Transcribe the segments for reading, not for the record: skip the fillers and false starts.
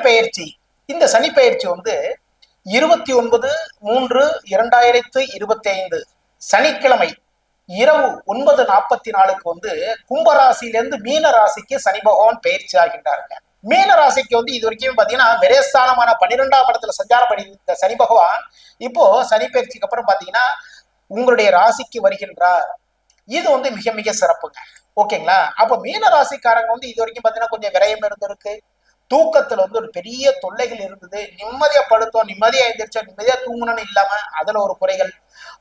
சனிப்பெயர்ச்சி. இந்த சனிப்பெயர்ச்சி வந்து 29/3/2025 சனிக்கிழமை இரவு 9:44 வந்து கும்பராசியிலிருந்து மீன ராசிக்கு சனி பகவான் பயிற்சி ஆகின்றாருங்க. மீன ராசிக்கு வந்து இது வரைக்கும் பாத்தீங்கன்னா விரயஸ்தானமான 12ஆம் இடத்துல சஞ்சாரம் பண்ணியிருந்த சனி பகவான் இப்போ சனி பயிற்சிக்கு அப்புறம் பாத்தீங்கன்னா உங்களுடைய ராசிக்கு வருகின்றார். இது வந்து மிக மிக சிறப்புங்க. ஓகேங்களா? அப்ப மீன ராசிக்காரங்க வந்து இது வரைக்கும் பாத்தீங்கன்னா கொஞ்சம் விரயம் இருந்திருக்கு, தூக்கத்துல வந்து ஒரு பெரிய தொல்லைகள் இருந்தது, நிம்மதியா படுத்தோம், நிம்மதியா எழுந்திரிச்சோம், நிம்மதியா தூங்கணும்னு இல்லாம அதுல ஒரு குறைகள்,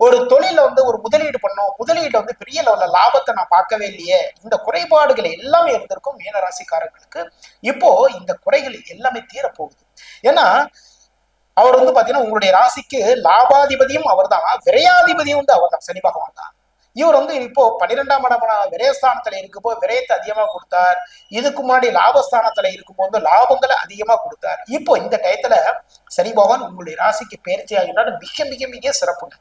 ஒரு தொழில வந்து ஒரு முதலீடு பண்ணோம், முதலீடு வந்து பெரிய லெவல்ல லாபத்தை நான் பார்க்கவே இல்லையே, இந்த குறைபாடுகள் எல்லாமே இருந்திருக்கும் மீன ராசிக்காரர்களுக்கு. இப்போ இந்த குறைகள் எல்லாமே தீரப்போகுது. ஏன்னா அவர் வந்து பாத்தீங்கன்னா உங்களுடைய ராசிக்கு லாபாதிபதியும் அவர் தான், விரையாதிபதியும் வந்து அவர் தான், சனி பகவான் தான். இவர் வந்து இப்போ 12ஆம் இடமான விரயஸ்தானத்துல இருக்கும்போது விரயத்தை அதிகமா கொடுத்தார், இதுக்கு முன்னாடி லாபஸ்தானத்துல இருக்கும்போது லாபங்களை அதிகமா கொடுத்தார். இப்போ இந்த டயத்துல சனி பகவான் உங்களுடைய ராசிக்கு பயிற்சி ஆகினார். மிக மிக மிக சிறப்புங்க.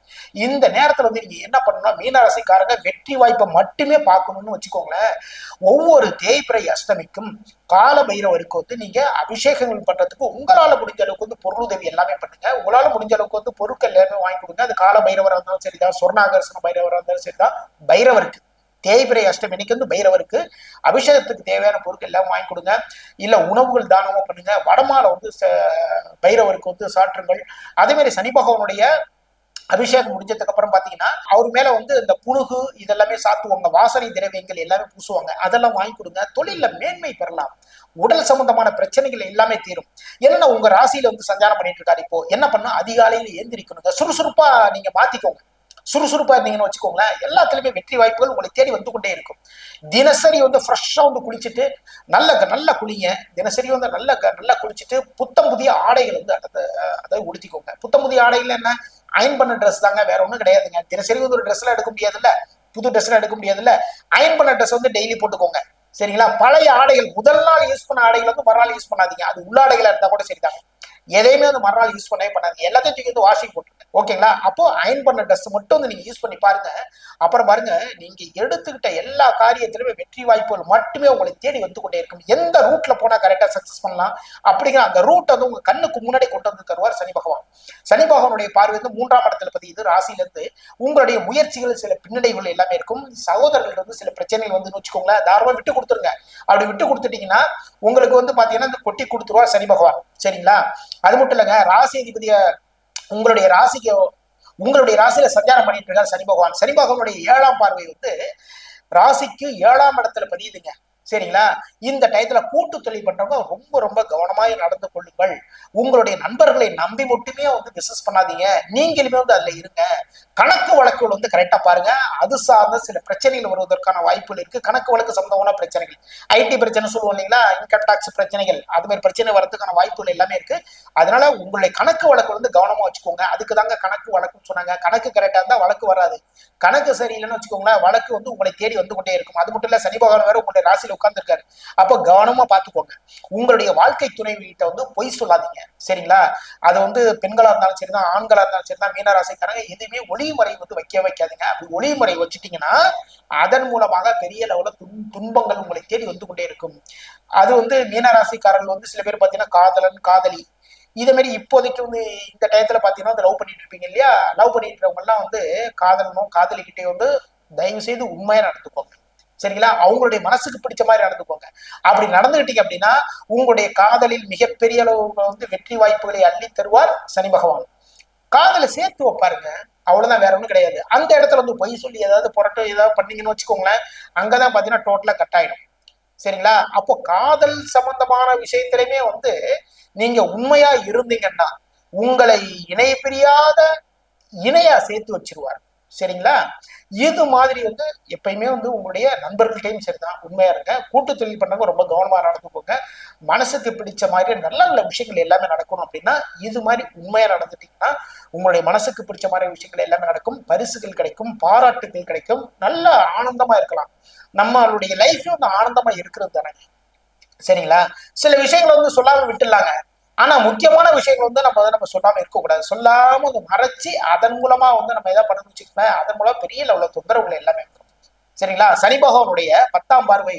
இந்த நேரத்துல வந்து நீங்க என்ன பண்ணணும்னா மீன ராசிக்காரங்க வெற்றி வாய்ப்பை மட்டுமே பார்க்கணும்னு வச்சுக்கோங்களேன். ஒவ்வொரு தேய்பிறை அஷ்டமிக்கும் கால பைரவருக்கு வந்து நீங்க அபிஷேகங்கள் பண்றதுக்கு உங்களால முடிஞ்ச அளவுக்கு வந்து பொருளுதவி எல்லாமே பண்ணுங்க. உங்களால முடிஞ்ச அளவுக்கு வந்து பொருட்கள் எல்லாமே வாங்கி கொடுங்க. அது கால பைரவராக இருந்தாலும் சரிதான், சொர்ணாகர்ஷண பைரவராக இருந்தாலும் சரிதான், பைரவருக்கு தேய்பிறை அஷ்டமி இன்னைக்கு வந்து பைரவருக்கு அபிஷேகத்துக்கு தேவையான பொருட்கள் எல்லாம் வாங்கி கொடுங்க. இல்ல உணவுகள் தானமும் பண்ணுங்க. வடமால வந்து பைரவருக்கு வந்து சாற்றுங்கள். அதே மாதிரி சனி பகவானுடைய அபிஷேகம் முடிஞ்சதுக்கு அப்புறம் பாத்தீங்கன்னா அவர் மேல வந்து இந்த புணுகு இதெல்லாமே சாத்துவாங்க, வாசனை திரவியங்கள் எல்லாமே பூசுவாங்க, அதெல்லாம் வாங்கி கொடுங்க. தொழில மேன்மை பெறலாம், உடல் சம்பந்தமான பிரச்சனைகள் எல்லாமே தீரும். என்னன்னா உங்க ராசியில வந்து சஞ்சாரம் பண்ணிட்டு இருக்காரு. இப்போ என்ன பண்ணா அதிகாலையில ஏந்திரிக்கணுங்க, சுறுசுறுப்பா நீங்க மாத்திக்கோங்க. சுறுசுறுப்பா இருந்தீங்கன்னு வச்சுக்கோங்களேன், எல்லாத்துலயுமே வெற்றி வாய்ப்புகள் உங்களை தேடி வந்து கொண்டே இருக்கும். தினசரி வந்து ஃப்ரெஷ்ஷா வந்து குளிச்சுட்டு நல்ல குளிங்க. தினசரி வந்து நல்லா குளிச்சுட்டு புத்தம் புதிய ஆடைகள் வந்து அதை உடுத்திக்கோங்க. புத்தம் புதிய ஆடைகள் என்ன, அயன் பண்ண ட்ரெஸ் தாங்க, வேற ஒண்ணும் கிடையாதுங்க. தினசரி வந்து ஒரு ட்ரெஸ் எல்லாம் எடுக்க முடியாதுல்ல, புது ட்ரெஸ் எல்லாம் எடுக்க முடியாதுல்ல, அயன் பண்ண ட்ரெஸ் வந்து டெய்லி போட்டுக்கோங்க. சரிங்களா? பழைய ஆடைகள் முதல் நாள் யூஸ் பண்ண ஆடைகள் வந்து மறுநாள் யூஸ் பண்ணாதீங்க. அது உள்ளாடைகளா இருந்தா கூட சரிதாங்க. எதையுமே வந்து மறுநாள் யூஸ் பண்ணவே பண்ணாதீங்க. எல்லாத்தையும் தூக்கி வந்து வாஷிங் போட்டுருங்க. ஓகேங்களா? அப்போ அயன் பண்ண ட்ரெஸ் மட்டும் வந்து நீங்க யூஸ் பண்ணி பாருங்க. அப்புறம் பாருங்க, நீங்க எடுத்துக்கிட்ட எல்லா காரியத்திலுமே வெற்றி வாய்ப்புகள் மட்டுமே உங்களை தேடி வந்து கொண்டே இருக்கும். எந்த ரூட்ல போனா கரெக்டா சக்சஸ் பண்ணலாம் அப்படிங்கிற அந்த ரூட் வந்து உங்க கண்ணுக்கு முன்னாடி கொண்டு வந்து தருவார் சனி பகவான். சனி பகவானுடைய பார்வை வந்து 3ஆம் இடத்துல பதியுது. ராசியில இருந்து உங்களுடைய முயற்சிகள் சில பின்னடைவுகள் எல்லாமே இருக்கும். சகோதரர்கள் வந்து சில பிரச்சனைகள் வந்து வச்சுக்கோங்களேன், தாராளமா விட்டு கொடுத்துருங்க. அப்படி விட்டு கொடுத்துட்டீங்கன்னா உங்களுக்கு வந்து பாத்தீங்கன்னா இந்த கொட்டி கொடுத்துருவார் சனி பகவான். சரிங்களா? அது மட்டும் இல்லைங்க, ராசி அதிபதிய உங்களுடைய ராசியில சஞ்சாரம் பண்ணிட்டு இருக்காரு சனி பகவான். சனி பகவானுடைய 7ஆம் பார்வை வந்து ராசிக்கு 7ஆம் இடத்துல பதியுதுங்க. சரிங்களா? இந்த டயத்துல கூட்டு தொழில் பண்றவங்க ரொம்ப ரொம்ப கவனமாய் நடந்து கொள்ளுங்கள். உங்களுடைய நண்பர்களை நம்பி மட்டுமே வந்து பிசினஸ் பண்ணாதீங்க, நீங்களுமே வந்து அதுல இருங்க. கணக்கு வழக்குகள் வந்து கரெக்டா பாருங்க. அது சார்ந்த சில பிரச்சனைகள் வருவதற்கான வாய்ப்புகள் இருக்கு. கணக்கு வழக்கு சம்பந்தமான பிரச்சனைகள், ஐடி பிரச்சனை சொல்லுவோம் இல்லைங்களா, இன்கம் டாக்ஸ் பிரச்சனைகள், அது மாதிரி பிரச்சனை வரதுக்கான வாய்ப்புகள் எல்லாமே இருக்கு. அதனால உங்களுடைய கணக்கு வழக்கு வந்து கவனமா வச்சுக்கோங்க. அதுக்கு தாங்க கணக்கு வழக்குன்னு சொன்னாங்க. கணக்கு கரெக்டா இருந்தா வழக்கு வராது, கணக்கு சரியில்லைன்னு வச்சுக்கோங்களேன் வழக்கு வந்து உங்களை தேடி வந்து கொண்டே இருக்கும். அது மட்டும் இல்ல, சனி பகவான் வேற உங்களுடைய ராசியில உட்கார்ந்துருக்காரு. அப்ப கவனமா பாத்துக்கோங்க. உங்களுடைய வாழ்க்கை துணைவிகிட்ட வந்து பொய் சொல்லாதீங்க. சரிங்களா? அது வந்து பெண்களா இருந்தாலும் சரிதான், ஆண்களா இருந்தாலும் சரிதான், மீன ராசிக்காரங்க எதுவுமே ஒளிமுறை வந்து வைக்காதீங்க. அப்படி ஒளிமுறை வச்சுட்டீங்கன்னா அதன் மூலமாக பெரிய லெவல துன்பங்கள் உங்களை தேடி வந்து கொண்டே இருக்கும். அது வந்து மீன ராசிக்காரர்கள் வந்து சில பேர் பாத்தீங்கன்னா காதலன் காதலி இதே மாதிரி இப்போதைக்கு வந்து இந்த டயத்துல பாத்தீங்கன்னா லவ் பண்ணிட்டு இருப்பீங்க இல்லையா, லவ் பண்ணிட்டு இருக்கவங்க எல்லாம் வந்து காதலனும் காதலிக்கிட்டே வந்து தயவு செய்து உண்மையா நடந்துக்கோங்க. சரிங்களா? அவங்களுடைய மனசுக்கு பிடிச்ச மாதிரி நடந்துக்கோங்க. அப்படி நடந்துகிட்டீங்க அப்படின்னா உங்களுடைய காதலில் மிகப்பெரிய அளவு வந்து வெற்றி வாய்ப்புகளை அள்ளி தருவார் சனி பகவான். காதலை சேர்த்து வைப்பாருங்க, அவ்வளவுதான், வேற ஒண்ணும் கிடையாது. அந்த இடத்துல வந்து பொய் சொல்லி ஏதாவது புரட்டம் ஏதாவது பண்ணீங்கன்னு வச்சுக்கோங்களேன், அங்கதான் பாத்தீங்கன்னா டோட்டலா கட் ஆயிடும். சரிங்களா? அப்போ காதல் சம்பந்தமான விஷயத்திலுமே வந்து நீங்க உண்மையா இருந்தீங்கன்னா உங்களை இணை பிரியாத இணையா சேர்த்து வச்சிருவார். சரிங்களா? இது மாதிரி வந்து எப்பயுமே வந்து உங்களுடைய நண்பர்கள்ட்டையும் சரிதான், உண்மையா இருங்க. கூட்டு தொழில் பண்ணவங்க ரொம்ப கவனமா நடந்துக்கோங்க. மனசுக்கு பிடிச்ச மாதிரி நல்ல நல்ல விஷயங்கள் எல்லாமே நடக்கணும் அப்படின்னா இது மாதிரி உண்மையா நடந்துட்டீங்கன்னா உங்களுடைய மனசுக்கு பிடிச்ச மாதிரி விஷயங்கள் எல்லாமே நடக்கும். பரிசுகள் கிடைக்கும், பாராட்டுகள் கிடைக்கும், நல்ல ஆனந்தமா இருக்கலாம். நம்மளுடைய லைஃப் வந்து ஆனந்தமா இருக்கிறது தானே. சரிங்களா? சில விஷயங்களை வந்து சொல்லாம விட்டுலாங்க. ஆனா முக்கியமான விஷயங்கள் வந்து நம்ம சொல்லாம இருக்கக்கூடாது. சொல்லாம அதை மறைச்சு அதன் மூலமா வந்து நம்ம எதாவது பண்ண வச்சுக்கலாம். அதன் மூலம் பெரிய லெவல தொந்தரவுகள் எல்லாமே இருக்கும். சரிங்களா? சனி பகவானுடைய 10ஆம் பார்வை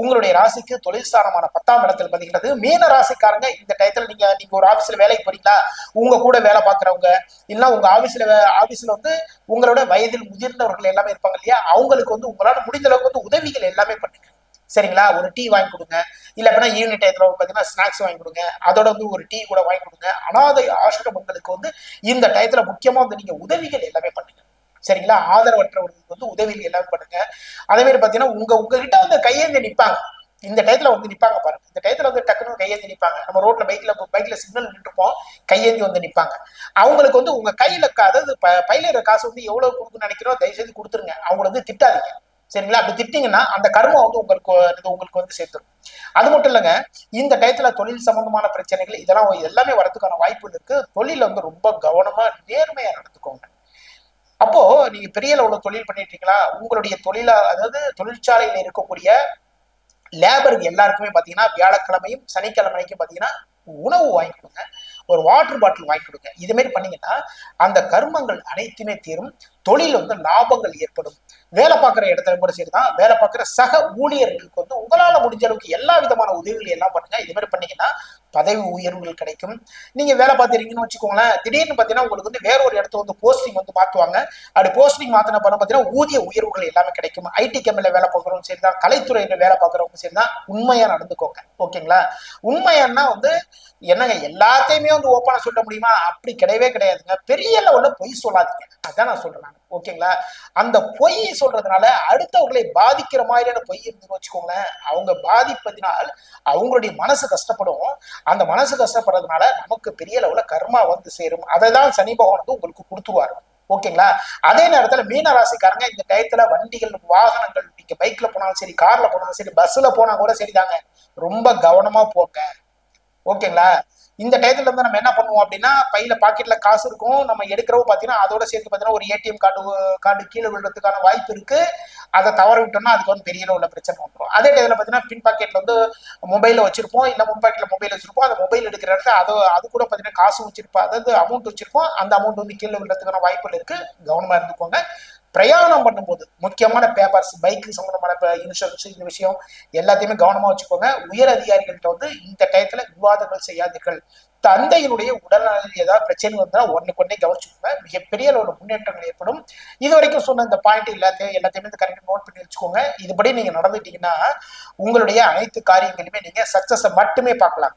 உங்களுடைய ராசிக்கு தொழில் ஸ்தானமான 10ஆம் இடத்துல பதிகிறது. மீன ராசிக்காரங்க இந்த டயத்துல நீங்க ஒரு ஆபீஸ்ல வேலைக்கு போறீங்களா, உங்க கூட வேலை பார்க்கறவங்க இல்ல உங்க ஆபீஸ்ல வந்து உங்களோட வயதில் முதிர்ந்தவர்கள் எல்லாமே இருப்பாங்க இல்லையா, அவங்களுக்கு வந்து உங்களால முடிந்த அளவுக்கு வந்து உதவிகள் எல்லாமே பண்ணுங்க. சரிங்களா? ஒரு டீ வாங்கி கொடுங்க, இல்ல அப்படின்னா ஈவினிங் டயத்துல பாத்தீங்கன்னா ஸ்நாக்ஸ் வாங்கி கொடுங்க, அதோட வந்து ஒரு டீ கூட வாங்கி கொடுங்க. அனாதை ஆசிரமங்களுக்கு வந்து இந்த டயத்துல முக்கியமா வந்து நீங்க உதவிகள் எல்லாமே பண்ணுங்க. சரிங்களா? ஆதரவற்றவர்களுக்கு வந்து உதவிகள் எல்லாமே பண்ணுங்க. அதே மாதிரி பாத்தீங்கன்னா உங்ககிட்ட வந்து கையேந்தி நிப்பாங்க. இந்த டயத்துல வந்து நிப்பாங்க பாருங்க. இந்த டயத்துல வந்து டக்குனு கையேந்தி நிப்பாங்க. நம்ம ரோட்ல பைக்ல சிக்னல் நின்றுப்போம், கையேந்தி வந்து நிப்பாங்க. அவங்களுக்கு வந்து உங்க கையில அதாவது பையில இருக்கிற காசு வந்து எவ்வளவு கொடுக்குன்னு நினைக்கிறோம், தயவு செய்து கொடுத்துருங்க. அவங்களை வந்து திட்டாதீங்க. சரிங்களா? அப்படி திட்டிங்கன்னா அந்த கர்மம் வந்து உங்களுக்கு வந்து சேர்த்துரும். அது மட்டும் இல்லைங்க, இந்த டயத்துல தொழில் சம்பந்தமான பிரச்சனைகள் இதெல்லாம் எல்லாமே வரதுக்கான வாய்ப்பு இருக்கு. தொழில வந்து ரொம்ப கவனமா நேர்மையா நடந்துக்கோங்க. அப்போ நீங்க பெரிய அளவுல தொழில் பண்ணிட்டு இருக்கீங்களா, உங்களுடைய அதாவது தொழிற்சாலையில இருக்கக்கூடிய லேபருக்கு எல்லாருக்குமே பாத்தீங்கன்னா வியாழக்கிழமையும் சனிக்கிழமைக்கும் பாத்தீங்கன்னா உணவு வாங்கி கொடுங்க, ஒரு வாட்டர் பாட்டில் வாங்கி கொடுங்க. இது மாதிரி பண்ணீங்கன்னா அந்த கர்மங்கள் அனைத்துமே தீரும், தொழில் வந்து லாபங்கள் ஏற்படும். வேலை பார்க்குற இடத்துல கூட சரிதான், வேலை பார்க்குற சக ஊழியர்களுக்கு வந்து உங்களால முடிஞ்ச அளவுக்கு எல்லா விதமான உதவிகள் எல்லாம் பண்ணுங்க. இது மாதிரி பண்ணீங்கன்னா பதவி உயர்வுகள் கிடைக்கும். நீங்க வேலை பார்த்துருக்கீங்கன்னு வச்சுக்கோங்களேன், திடீர்னு பாத்தீங்கன்னா உங்களுக்கு வந்து வேற ஒரு இடத்துல வந்து போஸ்டிங் வந்து மாத்துவாங்க. அப்படி போஸ்டிங் மாத்தின பண்ண பாத்தீங்கன்னா ஊதிய உயர்வுகள் எல்லாமே கிடைக்கும். ஐடி கம்பெனில வேலை பார்க்குறவங்க சரிதான், கலைத்துறையில வேலை பார்க்குறவங்க சரிதான், உண்மையா நடந்துக்கோங்க. ஓகேங்களா? உண்மையானா வந்து என்னங்க எல்லாத்தையுமே வந்து ஓப்பனா சொல்ல முடியுமா? அப்படி கிடையவே கிடையாதுங்க. பெரிய லெவல்ல பொய் சொல்லாதீங்க, அதான் நான் சொல்றேன். ஓகேங்களா? அந்த பொய் சொல்றதுனால அடுத்தவர்களை பாதிக்கிற மாதிரியான பொய் இருந்து வச்சுக்கோங்களேன், அவங்க பாதிப்பதினால் அவங்களுடைய மனசு கஷ்டப்படும். அந்த மனசு கஷ்டப்படுறதுனால நமக்கு பெரிய லெவல்ல கர்மா வந்து சேரும். அதை தான் சனி பகவான் வந்து உங்களுக்கு கொடுத்துருவாரு. ஓகேங்களா? அதே நேரத்துல மீன ராசிக்காரங்க இந்த டயத்துல வண்டிகள் வாகனங்கள், நீங்க பைக்ல போனாலும் சரி, கார்ல போனாலும் சரி, பஸ்ல போனா கூட சரிதாங்க, ரொம்ப கவனமா போங்க. ஓகேங்களா? இந்த டயத்துல இருந்து நம்ம என்ன பண்ணுவோம் அப்படின்னா, பையில பாக்கெட்ல காசு இருக்கும், நம்ம எடுக்கிறவோ பாத்தீங்கன்னா அதோட சேர்த்து பாத்தீங்கன்னா ஒரு ஏடிஎம் கார்டு கீழே விழுறதுக்கான வாய்ப்பு இருக்கு. அதை தவற விட்டோம்னா அதுக்கு வந்து பெரிய உள்ள பிரச்சனை வந்துடும். அதே டயத்துல பாத்தீங்கன்னா பின் பாக்கெட்ல வந்து மொபைல வச்சிருப்போம், இல்ல முன் பாக்கெட்ல மொபைல் வச்சிருப்போம். அந்த மொபைல் எடுக்கிற இடத்துல அது கூட பாத்தீங்கன்னா காசு வச்சிருப்போம், அதாவது அமௌண்ட் வச்சிருப்போம். அந்த அமௌண்ட் வந்து கீழே விழுறதுக்கான வாய்ப்புகள் இருக்கு. கவனமா இருந்துக்கோங்க. பிரயாணம் பண்ணும்போது முக்கியமான பேப்பர்ஸ், பைக்கு சம்பந்தமான இன்சூரன்ஸ், இந்த விஷயம் எல்லாத்தையுமே கவனமா வச்சுக்கோங்க. உயர் அதிகாரிகள்கிட்ட வந்து இந்த டயத்துல விவாதங்கள் செய்யாதீர்கள். தந்தையினுடைய உடல்நலில் ஏதாவது பிரச்சனை வந்தால் ஒன்னுக்கு கவனிச்சுக்கோங்க. மிகப்பெரிய அளவு முன்னேற்றங்கள் ஏற்படும். இது வரைக்கும் சொன்ன இந்த பாயிண்ட் எல்லாத்தையுமே கரெக்டாக நோட் பண்ணி வச்சுக்கோங்க. இதுபடி நீங்க நடந்துட்டீங்கன்னா உங்களுடைய அனைத்து காரியங்களுமே நீங்க சக்சஸ் மட்டுமே பார்க்கலாம்.